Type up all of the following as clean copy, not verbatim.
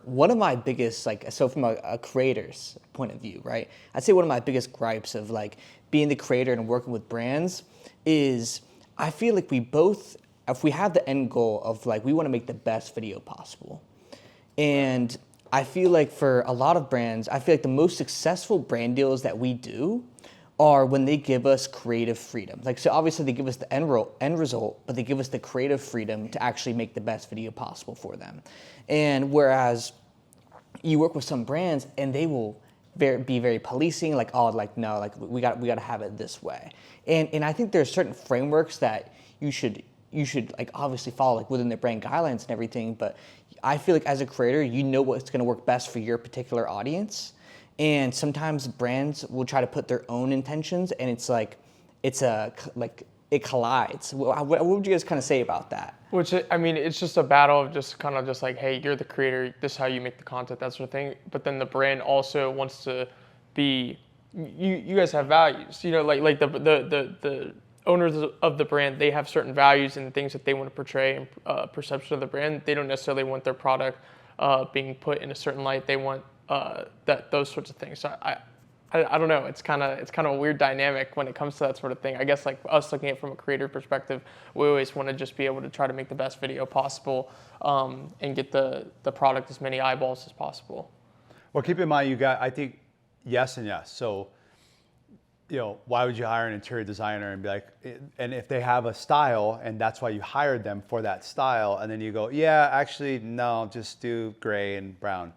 one of my biggest, like, so from a creator's point of view, right? I'd say one of my biggest gripes of like being the creator and working with brands is I feel like we both, if we have the end goal of like, we want to make the best video possible. And I feel like for a lot of brands, I feel like the most successful brand deals that we do are when they give us creative freedom. Like, so obviously they give us the end result, but they give us the creative freedom to actually make the best video possible for them. And whereas you work with some brands and they will be very policing, like, oh, like, no, like we got to have it this way. And I think there's certain frameworks that you should like obviously follow, like within the brand guidelines and everything, but I feel like as a creator, you know what's going to work best for your particular audience. And sometimes brands will try to put their own intentions, and it's like, it collides. What would you guys kind of say about that? Which, I mean, it's just a battle of just kind of just like, hey, you're the creator, this is how you make the content, that sort of thing. But then the brand also wants to be, you guys have values, you know, like the owners of the brand, they have certain values and things that they want to portray and perception of the brand. They don't necessarily want their product being put in a certain light. They want those sorts of things. So I don't know. It's kind of a weird dynamic when it comes to that sort of thing. I guess like us looking at it from a creator perspective, we always want to just be able to try to make the best video possible and get the product as many eyeballs as possible. Well, keep in mind, I think yes and yes. So, you know, why would you hire an interior designer and be like, and if they have a style and that's why you hired them for that style, and then you go, yeah, actually, no, just do gray and brown.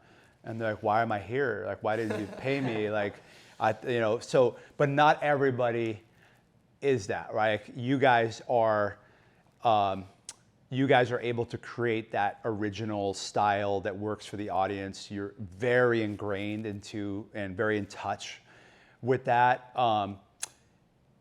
And they're like, why am I here? Like, why didn't you pay me? Like, so, but not everybody is that, right? You guys are able to create that original style that works for the audience. You're very ingrained into and very in touch with that.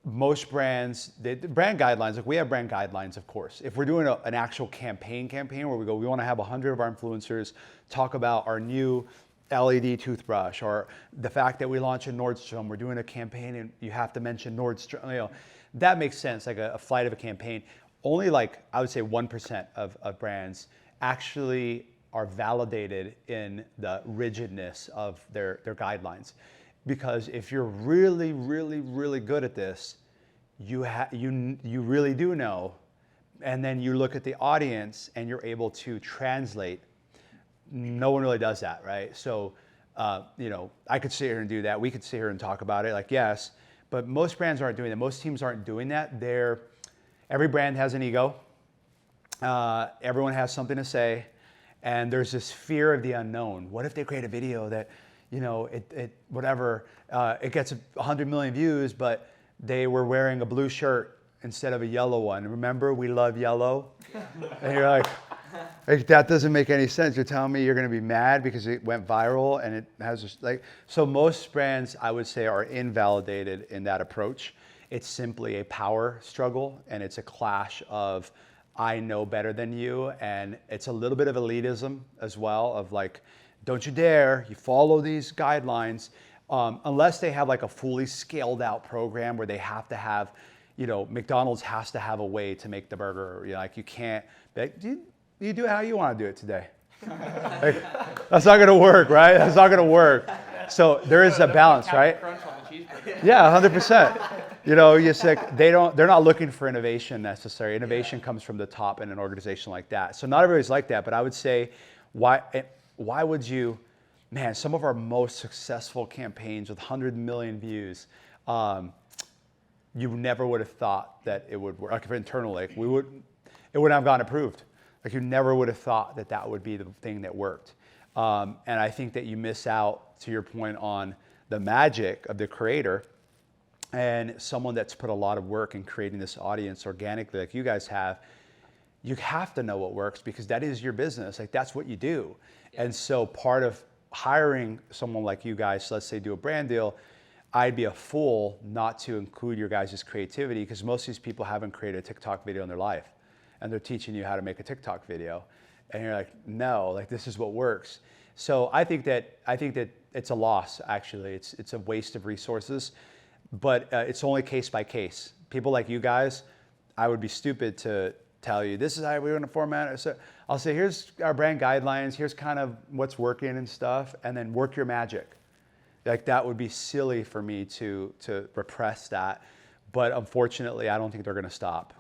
Most brands, the brand guidelines, like we have brand guidelines, of course. If we're doing an actual campaign where we go, we want to have 100 of our influencers talk about our new LED toothbrush, or the fact that we launch in Nordstrom, we're doing a campaign and you have to mention Nordstrom, you know, that makes sense, like a flight of a campaign. Only like, I would say 1% of brands actually are validated in the rigidness of their guidelines. Because if you're really, really, really good at this, you really do know, and then you look at the audience and you're able to translate. No one really does that, right? So, you know, I could sit here and do that. We could sit here and talk about it, like, yes, but most brands aren't doing that. Most teams aren't doing that. Every brand has an ego. Everyone has something to say, and there's this fear of the unknown. What if they create a video that, you know, it gets 100 million views, but they were wearing a blue shirt instead of a yellow one. Remember, we love yellow? And you're like, that doesn't make any sense. You're telling me you're going to be mad because it went viral and it has so most brands, I would say, are invalidated in that approach. It's simply a power struggle, and it's a clash of I know better than you, and it's a little bit of elitism as well, of like, don't you dare, you follow these guidelines, unless they have like a fully scaled out program where they have to have, you know, McDonald's has to have a way to make the burger. You know, like you can't, you do it how you want to do it today. Like, that's not going to work, right? That's not going to work. So there is a balance, right? Yeah, 100%. You know, they're not looking for innovation necessarily. Innovation comes from the top in an organization like that. So not everybody's like that, but I would say, why would you, man, some of our most successful campaigns with 100 million views, you never would have thought that it would work. Like if internally, it wouldn't have gotten approved. Like you never would have thought that would be the thing that worked. And I think that you miss out, to your point, on the magic of the creator and someone that's put a lot of work in creating this audience organically, like you guys have. You have to know what works because that is your business. Like that's what you do. Yeah. And so part of hiring someone like you guys, let's say do a brand deal, I'd be a fool not to include your guys' creativity because most of these people haven't created a TikTok video in their life. And they're teaching you how to make a TikTok video. And you're like, no, like this is what works. So I think that it's a loss, actually. It's a waste of resources, but it's only case by case. People like you guys, I would be stupid to tell you this is how we're going to format it. So I'll say, here's our brand guidelines. Here's kind of what's working and stuff, and then work your magic. Like that would be silly for me to repress that, but unfortunately, I don't think they're going to stop.